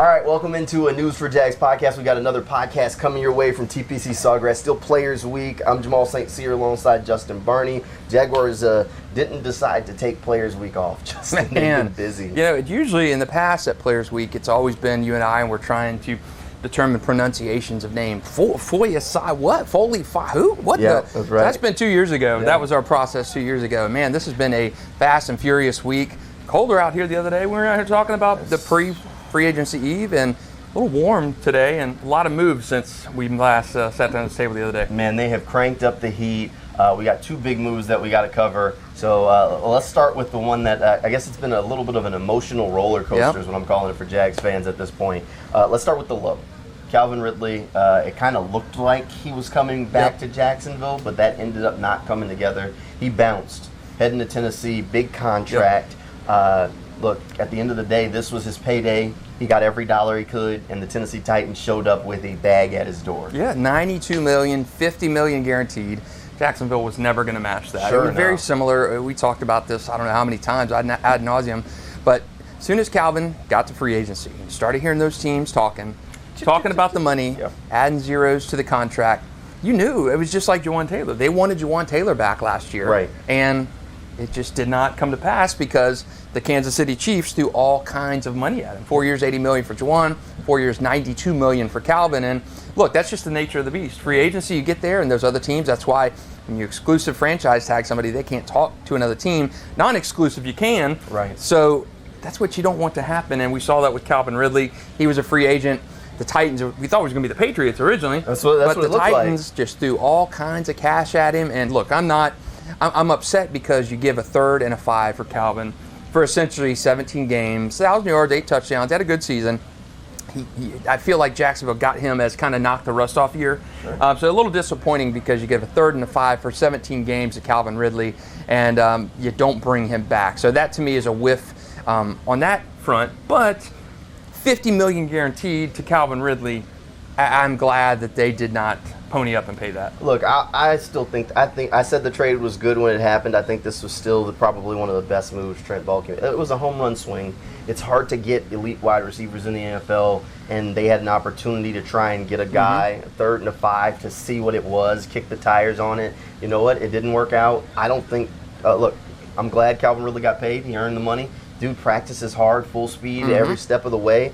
All right, welcome into a News4JAGs podcast. We got another podcast coming your way from TPC Sawgrass. Still Players Week. I'm Jamal St here alongside Justin Barney. Jaguars didn't decide to take Players Week off. Justin, they've been busy. You know, usually in the past at Players Week, it's always been you and I, and we're trying to determine pronunciations of names. Foyasai, what? Foley, who? What? Yeah, that's right. That's been 2 years ago. Yeah. That was our process 2 years ago. Man, this has been a fast and furious week. Colder out here the other day. We were out here talking about the free agency eve, and a little warm today, and a lot of moves since we last sat down at the table the other day. Man, they have cranked up the heat. We got two big moves that we got to cover. So let's start with the one that I guess it's been a little bit of an emotional roller coaster is what I'm calling it for Jags fans at this point. Let's start with the low. Calvin Ridley, it kind of looked like he was coming back to Jacksonville, but that ended up not coming together. He bounced, heading to Tennessee, big contract. Look, at the end of the day, this was his payday. He got every dollar he could, and the Tennessee Titans showed up with a bag at his door. Yeah, $92 million, $50 million guaranteed. Jacksonville was never going to match that. Sure it was very similar. We talked about this, I don't know how many times, ad nauseum. But as soon as Calvin got to free agency, you started hearing those teams talking about the money, adding zeros to the contract. You knew it was just like Jawan Taylor. They wanted Jawan Taylor back last year. Right. And it just did not come to pass because the Kansas City Chiefs threw all kinds of money at him. 4 years, $80 million for Jawan, 4 years, $92 million for Calvin. And look, that's just the nature of the beast. Free agency, you get there, and those other teams, that's why when you exclusive franchise tag somebody, they can't talk to another team. Non-exclusive, you can. Right. So that's what you don't want to happen, and we saw that with Calvin Ridley. He was a free agent. The Titans, we thought it was going to be the Patriots originally. That's what the it looked Titans just threw all kinds of cash at him. And look, I'm upset because you give a third and a $5 for Calvin for essentially 17 games, 1,000 yards, 8 touchdowns, had a good season. I feel like Jacksonville got him as kind of knocked the rust off year. Sure. So a little disappointing because you give a third and a $5 for 17 games to Calvin Ridley, and you don't bring him back. So that to me is a whiff on that front. But $50 million guaranteed to Calvin Ridley. I'm glad that they did not pony up and pay that. Look, I think I said the trade was good when it happened. I think this was still probably one of the best moves Trent Ball came. It was a home run swing. It's hard to get elite wide receivers in the NFL, and they had an opportunity to try and get a guy, a third and a $5, to see what it was, kick the tires on it. You know what? It didn't work out. I don't think look, I'm glad Calvin Ridley got paid. He earned the money. Dude practices hard, full speed every step of the way.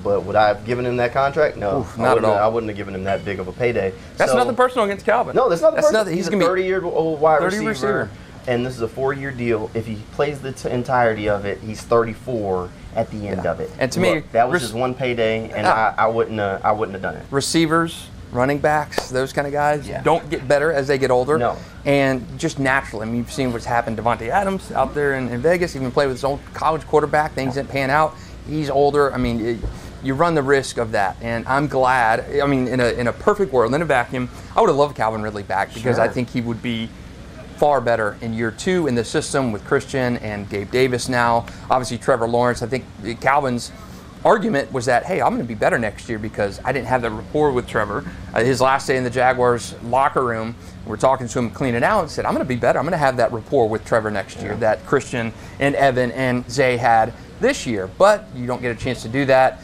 But would I have given him that contract? No, not at all. I wouldn't have given him that big of a payday. That's nothing personal against Calvin. No, that's nothing personal. He's a 30-year-old wide receiver, and this is a 4-year deal. If he plays the entirety of it, he's 34 at the end of it. And to me, that was his one payday, and I wouldn't have done it. Receivers, running backs, those kind of guys don't get better as they get older. No. And just naturally, I mean, you've seen what's happened to Devontae Adams out there in Vegas. Even played with his old college quarterback. Things didn't pan out. He's older. I mean, you run the risk of that, and I'm glad. I mean, in a perfect world, in a vacuum, I would have loved Calvin Ridley back because I think he would be far better in year 2 in the system with Christian and Gabe Davis now. Obviously, Trevor Lawrence. I think Calvin's argument was that, hey, I'm going to be better next year because I didn't have that rapport with Trevor. His last day in the Jaguars locker room, we're talking to him, cleaning out, and said, I'm going to be better. I'm going to have that rapport with Trevor next year that Christian and Evan and Zay had this year, but you don't get a chance to do that.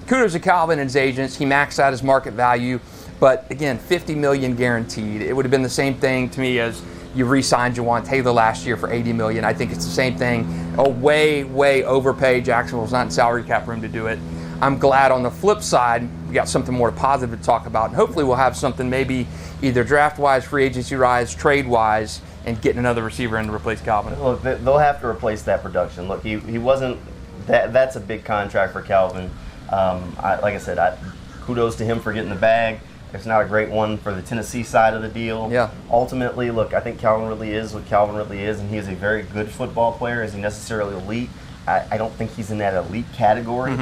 Kudos to Calvin and his agents. He maxed out his market value, but again, $50 million guaranteed. It would have been the same thing to me as you re-signed Jawan Taylor last year for $80 million. I think it's the same thing. A way overpaid. Jacksonville's not in salary cap room to do it. I'm glad on the flip side, we got something more positive to talk about, and hopefully we'll have something maybe either draft-wise, free agency-wise, trade-wise, and getting another receiver in to replace Calvin. Look, they'll have to replace that production. Look, he wasn't. That's a big contract for Calvin. Like I said, kudos to him for getting the bag. It's not a great one for the Tennessee side of the deal. Yeah. Ultimately, look, I think Calvin Ridley is what Calvin Ridley is, and he is a very good football player. Is he necessarily elite? I don't think he's in that elite category.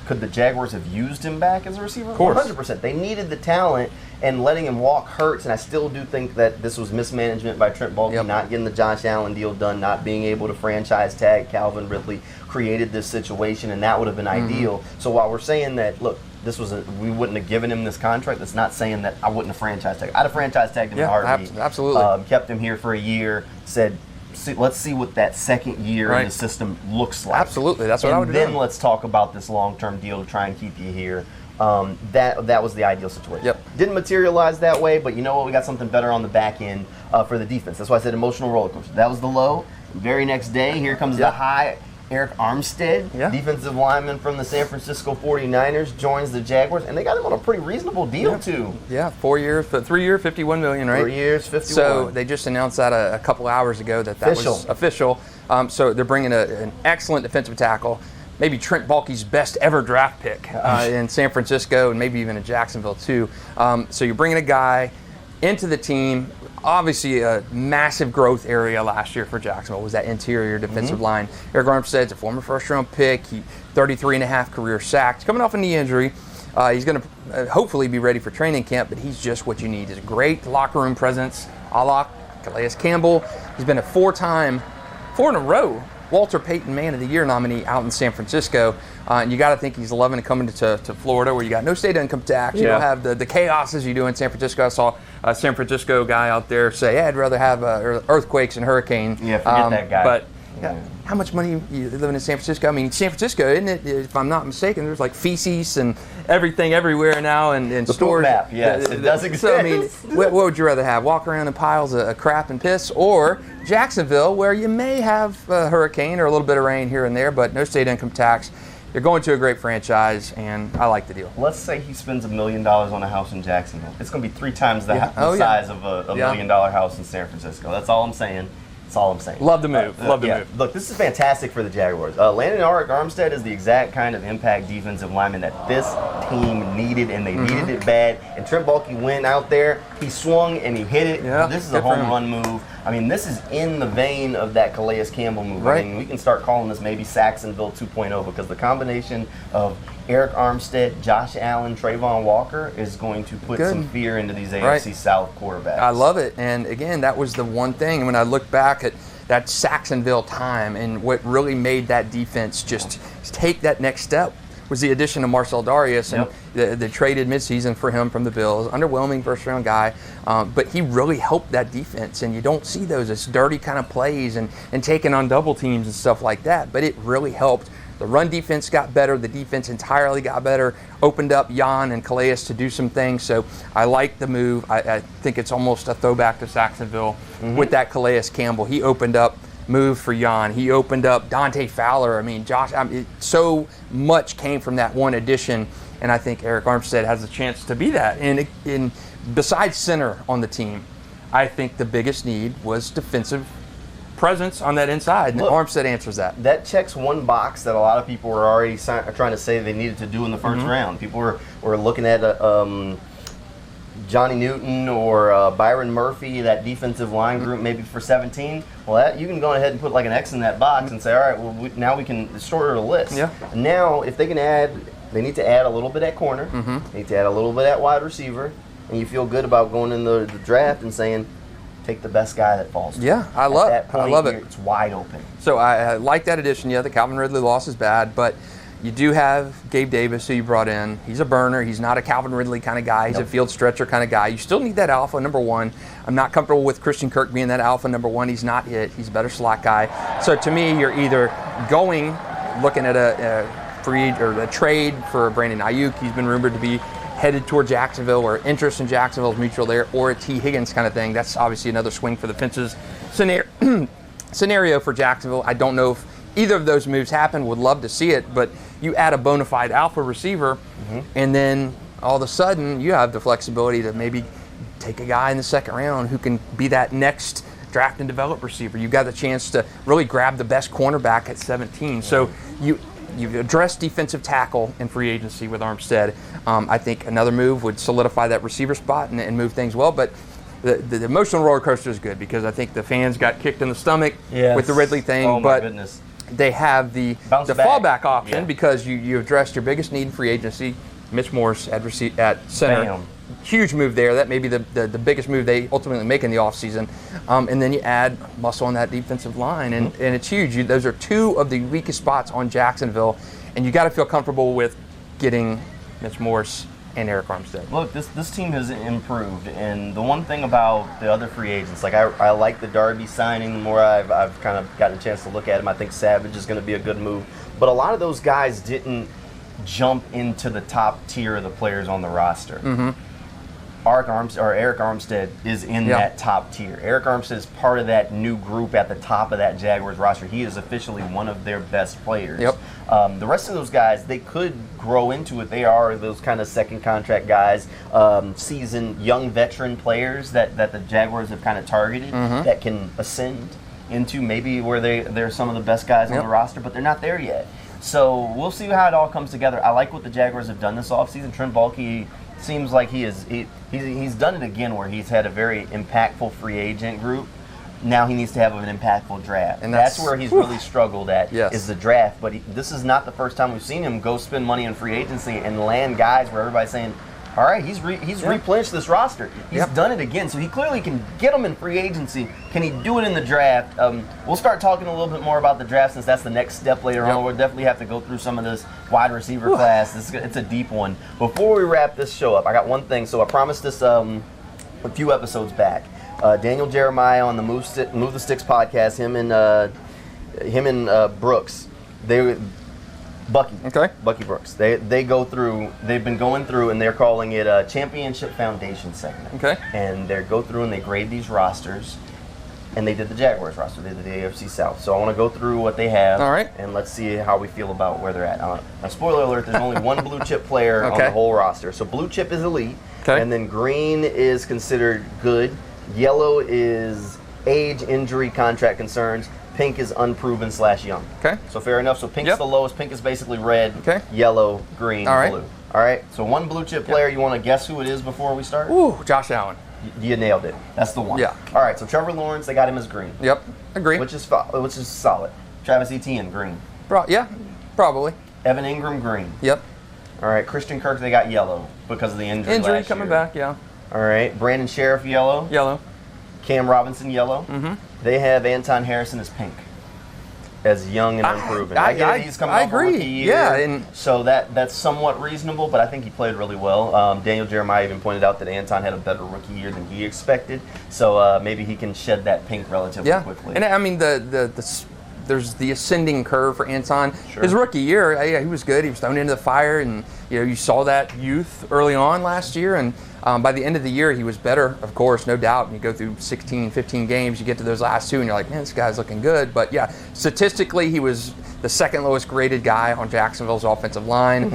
Could the Jaguars have used him back as a receiver? Of course. 100%. They needed the talent, and letting him walk hurts, and I still do think that this was mismanagement by Trent Baalke, not getting the Josh Allen deal done, not being able to franchise tag Calvin Ridley, created this situation, and that would have been ideal. So while we're saying that, look, we wouldn't have given him this contract, that's not saying that I wouldn't have franchise tagged. I'd have franchise tagged him in a heartbeat. Absolutely. Kept him here for a year, said, let's see what that second year in the system looks like. Absolutely, that's what I would do. And then let's talk about this long-term deal to try and keep you here. That was the ideal situation. Yep. Didn't materialize that way, but you know what? We got something better on the back end for the defense. That's why I said emotional roller coaster. That was the low. Very next day, here comes the high. Arik Armstead, defensive lineman from the San Francisco 49ers, joins the Jaguars, and they got him on a pretty reasonable deal too. Yeah, 4 years, 3 year, $51 million, right? 4 years, $51. So they just announced that a couple hours ago that was official. So they're bringing an excellent defensive tackle, maybe Trent Baalke's best ever draft pick in San Francisco, and maybe even in Jacksonville too. So you're bringing a guy into the team. Obviously, a massive growth area last year for Jacksonville was that interior defensive line. Arik Armstead's a former first-round pick. 33.5 career sacks. Coming off a knee injury. He's going to hopefully be ready for training camp, but he's just what you need. He's a great locker room presence, a la Calais Campbell. He's been a 4 in a row, Walter Payton Man of the Year nominee out in San Francisco. And you got to think he's loving coming to Florida, where you got no state income tax. You don't have the chaos as you do in San Francisco. I saw a San Francisco guy out there say, I'd rather have earthquakes and hurricanes. Yeah, forget that guy. But how much money you living in San Francisco? I mean, San Francisco, isn't it? If I'm not mistaken, there's like feces and everything everywhere now, and the stores. Map, yes, it does exist. So I mean, what would you rather have? Walk around in piles of crap and piss, or Jacksonville, where you may have a hurricane or a little bit of rain here and there, but no state income tax. You're going to a great franchise, and I like the deal. Let's say he spends $1 million on a house in Jacksonville. It's going to be 3 times the size of a $1 million house in San Francisco. That's all I'm saying. That's all I'm saying. Love the move. Love the move. Look, this is fantastic for the Jaguars. Landon Arik Armstead is the exact kind of impact defensive lineman that this team needed, and they needed it bad. And Trent Baalke went out there, he swung, and he hit it. Yeah, this is a home run move. I mean, this is in the vein of that Calais Campbell move. Right. I mean, we can start calling this maybe Saxonville 2.0, because the combination of Arik Armstead, Josh Allen, Trayvon Walker is going to put some fear into these AFC South quarterbacks. I love it. And again, that was the one thing when I look back at that Saxonville time, and what really made that defense just take that next step was the addition of Marcel Darius, and they traded midseason for him from the Bills. Underwhelming first-round guy, but he really helped that defense, and you don't see those as dirty kind of plays and taking on double teams and stuff like that, but it really helped. The run defense got better. The defense entirely got better. Opened up Jan and Calais to do some things. So I like the move. I think it's almost a throwback to Saxonville with that Calais Campbell. He opened up, moved for Jan. He opened up Dante Fowler. I mean, Josh, so much came from that one addition. And I think Arik Armstead has a chance to be that. And besides center on the team, I think the biggest need was defensive presence on that inside, and Armstead answers that. That checks one box that a lot of people were already trying to say they needed to do in the first round. People were looking at Johnny Newton or Byron Murphy, that defensive line group, maybe for 17. Well, you can go ahead and put like an X in that box and say, all right, well, now we can shorter the list. Yeah. Now, if they can add, they need to add a little bit at corner. They need to add a little bit at wide receiver, and you feel good about going in the draft and saying, take the best guy that falls. Yeah, I love it. It's wide open. So I like that addition. Yeah, the Calvin Ridley loss is bad, but you do have Gabe Davis, who you brought in. He's a burner. He's not a Calvin Ridley kind of guy. He's a field stretcher kind of guy. You still need that alpha number one. I'm not comfortable with Christian Kirk being that alpha number one. He's not it. He's a better slot guy. So to me, you're either looking at a trade for Brandon Ayuk. He's been rumored to be headed toward Jacksonville, or interest in Jacksonville is mutual there, or a T. Higgins kind of thing. That's obviously another swing for the fences scenario for Jacksonville. I don't know if either of those moves happen. Would love to see it, but you add a bona fide alpha receiver, and then all of a sudden you have the flexibility to maybe take a guy in the second round who can be that next draft and develop receiver. You've got the chance to really grab the best cornerback at 17. So you've addressed defensive tackle in free agency with Armstead. I think another move would solidify that receiver spot and move things well. But the emotional roller coaster is good, because I think the fans got kicked in the stomach with the Ridley thing. Oh, my goodness. They have the fallback option because you addressed your biggest need in free agency, Mitch Morse at center. Bam. Huge move there. That may be the biggest move they ultimately make in the offseason. And then you add muscle on that defensive line, and it's huge. Those are two of the weakest spots on Jacksonville, and you got to feel comfortable with getting Mitch Morse and Arik Armstead. Look, this team has improved, and the one thing about the other free agents, like I like the Darby signing. The more I've kind of gotten a chance to look at him, I think Savage is going to be a good move. But a lot of those guys didn't jump into the top tier of the players on the roster. Arik Armstead is in that top tier. Arik Armstead is part of that new group at the top of that Jaguars roster. He is officially one of their best players. The rest of those guys, they could grow into it. They are those kind of second contract guys, seasoned young veteran players that the Jaguars have kind of targeted that can ascend into maybe where they're some of the best guys on the roster, but they're not there yet. So we'll see how it all comes together. I like what the Jaguars have done this offseason. Trent Baalke seems like he's done it again where he's had a very impactful free agent group. Now he needs to have an impactful draft. And that's where he's really struggled at is the draft. But this is not the first time we've seen him go spend money in free agency and land guys where everybody's saying, all right, he's replenished this roster. He's done it again, so he clearly can get them in free agency. Can he do it in the draft? We'll start talking a little bit more about the draft since that's the next step later on. We'll definitely have to go through some of this wide receiver class. It's a deep one. Before we wrap this show up, I got one thing. So I promised this a few episodes back. Daniel Jeremiah on the Move the Sticks podcast, him and Brooks, Bucky Brooks. They've been going through, and they're calling it a Championship Foundation segment. And they go through and they grade these rosters, and they did the Jaguars roster. They did the AFC South. So I want to go through what they have, and let's see how we feel about where they're at. Now, spoiler alert, there's only one blue chip player on the whole roster. So blue chip is elite, and then green is considered good. Yellow is age, injury, contract concerns. Pink is unproven / young. So fair enough. So pink's the lowest. Pink is basically red, yellow, green, blue. All right. So one blue chip player. You want to guess who it is before we start? Ooh, Josh Allen. You nailed it. That's the one. Yeah. All right. So Trevor Lawrence, they got him as green. Agree. Which is solid. Travis Etienne, green. Probably. Evan Ingram, green. All right. Christian Kirk, they got yellow because of the injury last year. Coming back. All right. Brandon Sheriff, yellow. Cam Robinson, yellow. They have Anton Harrison as pink, as young and unproven. I get it. He's coming off a rookie year. And so that's somewhat reasonable, but I think he played really well. Daniel Jeremiah even pointed out that Anton had a better rookie year than he expected, so maybe he can shed that pink relatively quickly. And I mean, there's the ascending curve for Anton. His rookie year, he was good. He was thrown into the fire, and you saw that youth early on last year, and by the end of the year, he was better, of course, no doubt. And you go through 16, 15 games, you get to those last two, and you're like, man, this guy's looking good. But statistically, he was the second lowest graded guy on Jacksonville's offensive line.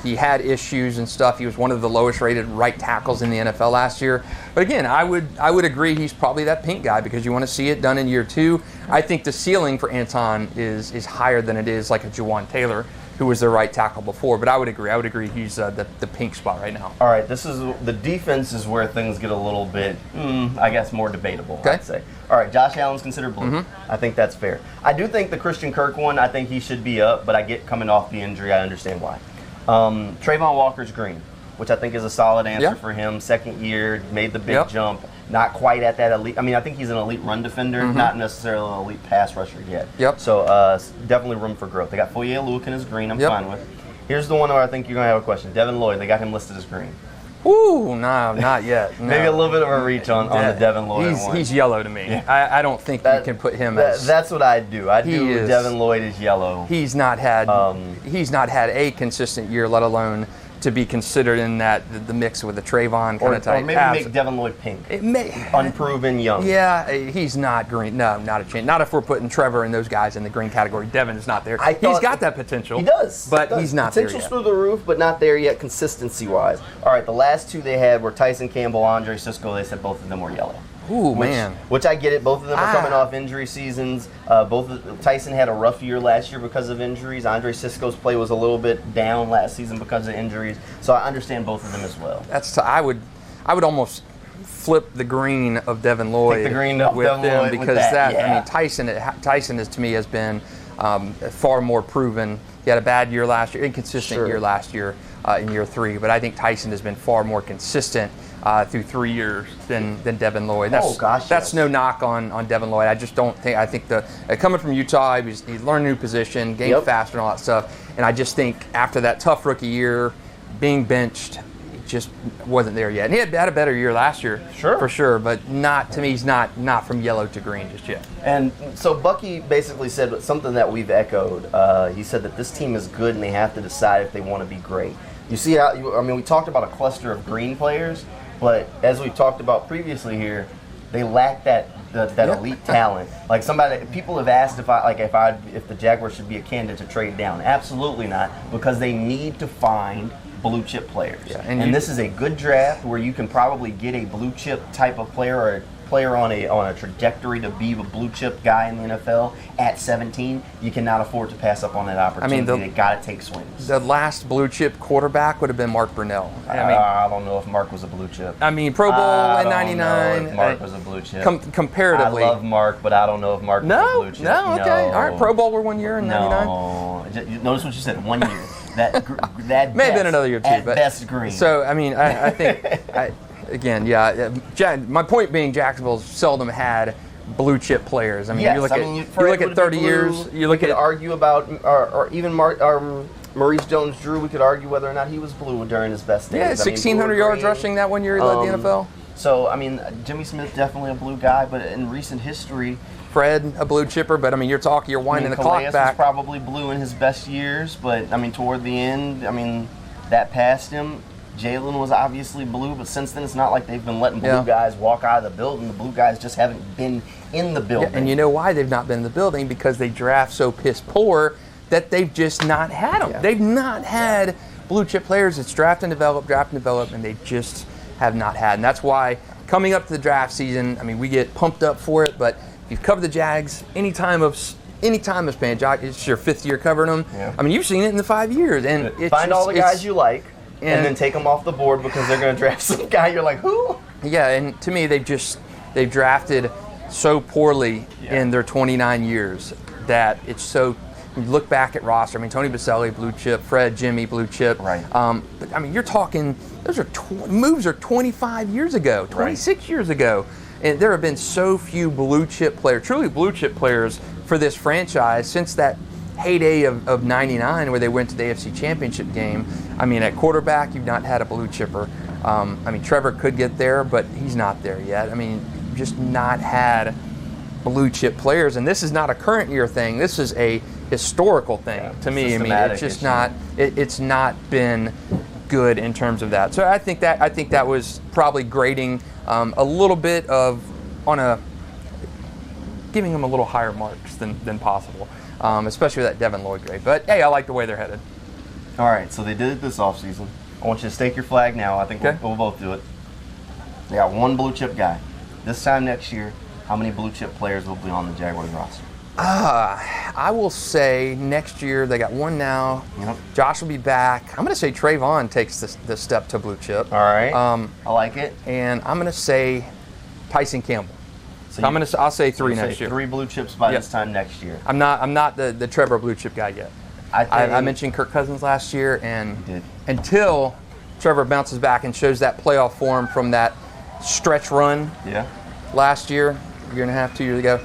He had issues and stuff. He was one of the lowest rated right tackles in the NFL last year. But again, I would agree he's probably that pink guy because you want to see it done in year two. I think the ceiling for Anton is higher than it is like a Juwan Taylor, who was their right tackle before. But I would agree he's the pink spot right now. All right, the defense is where things get a little bit, I guess, more debatable, I'd say. All right, Josh Allen's considered blue. I think that's fair. I do think the Christian Kirk one, I think he should be up, but I get coming off the injury, I understand why. Trayvon Walker's green, which I think is a solid answer for him. Second year, made the big jump. Not quite at that elite. I mean, I think he's an elite run defender, not necessarily an elite pass rusher yet. So definitely room for growth. They got Foye Oluokun as green. I'm fine with. Here's the one where I think you're going to have a question. Devin Lloyd, they got him listed as green. Ooh, no, not yet. No. Maybe a little bit of a reach on the Devin Lloyd one. He's yellow to me. I don't think you can put him as. That's what I do. Devin Lloyd is yellow. He's not had a consistent year, let alone to be considered in the mix with the Trayvon kind of type. Or maybe make Devin Lloyd pink. Unproven young. Yeah, he's not green. No, not a chance. Not if we're putting Trevor and those guys in the green category. Devin is not there. He's got that potential. He does. But he's not there yet. Potential's through the roof, but not there yet consistency-wise. All right, the last two they had were Tyson Campbell, Andre Sisco. They said both of them were yellow. Ooh, man. Which I get it. Both of them are coming off injury seasons. Tyson had a rough year last year because of injuries. Andre Sisco's play was a little bit down last season because of injuries. So I understand both of them as well. I would almost flip the green of Devin Lloyd with them because I mean, Tyson is to me has been far more proven. He had a bad year last year, inconsistent year last year in year three, but I think Tyson has been far more consistent through 3 years than Devin Lloyd. That's no knock on Devin Lloyd. I just don't think. I think coming from Utah, he learned a new position, gained faster, and all that stuff. And I just think after that tough rookie year, being benched, just wasn't there yet. And he had a better year last year, for sure, but not to me. He's not from yellow to green just yet. And so Bucky basically said something that we've echoed. He said that this team is good and they have to decide if they want to be great. You see how we talked about a cluster of green players, but as we've talked about previously here, they lack that elite talent. Like people have asked if the Jaguars should be a candidate to trade down. Absolutely not, because they need to find blue chip players. Yeah, and this is a good draft where you can probably get a blue chip type of player or a player on a trajectory to be a blue chip guy in the NFL at 17. You cannot afford to pass up on that opportunity. They got to take swings. The last blue chip quarterback would have been Mark Brunell. I don't know if Mark was a blue chip. Pro Bowl in '99. If Mark was a blue chip. Comparatively, I love Mark, but I don't know if Mark was a blue chip. No, okay, all right. Pro Bowler 1 year in '99. No, notice what you said. 1 year. That may have been another year too, at but best green. So I think. Again, my point being, Jacksonville's seldom had blue chip players. You look at 30 years. You could argue about, or even Maurice Jones-Drew. We could argue whether or not he was blue during his best days. Yeah, 1,600 yards rushing that 1 year he led the NFL. So Jimmy Smith definitely a blue guy, but in recent history, Fred a blue chipper. But you're winding the clock back. Was probably blue in his best years, but toward the end, that passed him. Jalen was obviously blue, but since then it's not like they've been letting blue guys walk out of the building. The blue guys just haven't been in the building. Yeah, and you know why they've not been in the building? Because they draft so piss poor that they've just not had them. Yeah. They've not had blue chip players. It's draft and develop, and they just have not had. And that's why coming up to the draft season, we get pumped up for it, but if you've covered the Jags any time of span, Jock, it's your 5th year covering them. Yeah. You've seen it in the 5 years. And find all the guys you like. And then take them off the board because they're going to draft some guy. You're like, who? Yeah, and to me, they've drafted so poorly in their 29 years that it's so. You look back at roster. Tony Baselli, blue chip. Fred, Jimmy, blue chip. Right. But you're talking. Those are moves are 25 years ago, 26 years ago, and there have been so few blue chip players, truly blue chip players for this franchise since that heyday of '99 where they went to the AFC Championship game. At quarterback, you've not had a blue chipper. Trevor could get there, but he's not there yet. Just not had blue chip players, and this is not a current year thing. This is a historical thing to me. It's just not. It's not been good in terms of that. So I think that was probably grading a little bit of giving them a little higher marks than possible. Especially with that Devin Lloyd grade. But, hey, I like the way they're headed. All right, so they did it this offseason. I want you to stake your flag now. I think we'll both do it. They got one blue chip guy. This time next year, how many blue chip players will be on the Jaguars roster? I will say next year, they got one now. Yep. Josh will be back. I'm going to say Trayvon takes the step to blue chip. All right. I like it. And I'm going to say Tyson Campbell. So I'll say 3 next year. 3 blue chips by this time next year. I'm not the Trevor blue chip guy yet. I mentioned Kirk Cousins last year, and until Trevor bounces back and shows that playoff form from that stretch run last year, year and a half, 2 years ago,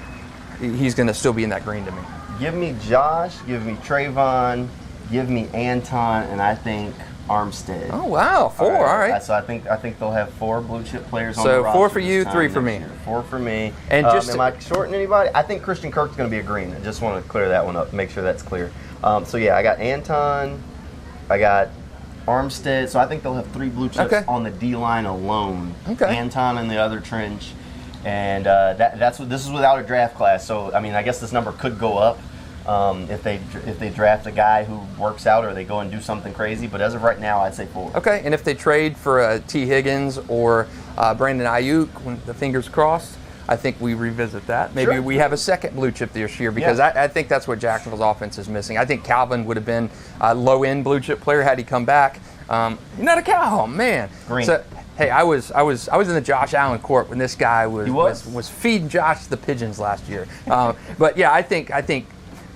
he's going to still be in that green to me. Give me Josh, give me Trayvon, give me Anton, and I think Armstead. Oh wow, 4. All right. So I think they'll have 4 blue chip players on the roster. So 4 for you, 3 for me. 4 for me. And am I shorting anybody? I think Christian Kirk's going to be a green. I just want to clear that one up, make sure that's clear. I got Anton, I got Armstead. So I think they'll have 3 blue chips on the D line alone. Okay. Anton in the other trench, and this is without a draft class. So I guess this number could go up. If they draft a guy who works out or they go and do something crazy. But as of right now, I'd say 4. Okay, and if they trade for T. Higgins or Brandon Ayuk, when the fingers crossed, I think we revisit that. Maybe we have a second blue chip this year because I think that's what Jacksonville's offense is missing. I think Calvin would have been a low-end blue chip player had he come back. You're not a cow, man. Green. So, hey, I was in the Josh Allen court when this guy was feeding Josh the pigeons last year. But yeah, I think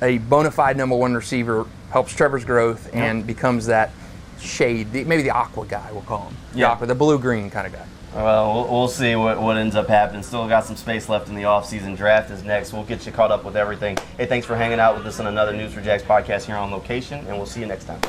a bona fide number 1 receiver helps Trevor's growth and becomes that shade, maybe the aqua guy, we'll call him. The blue-green kind of guy. Well, we'll see what ends up happening. Still got some space left in the offseason. Draft is next. We'll get you caught up with everything. Hey, thanks for hanging out with us on another News4JAGs podcast here on location, and we'll see you next time.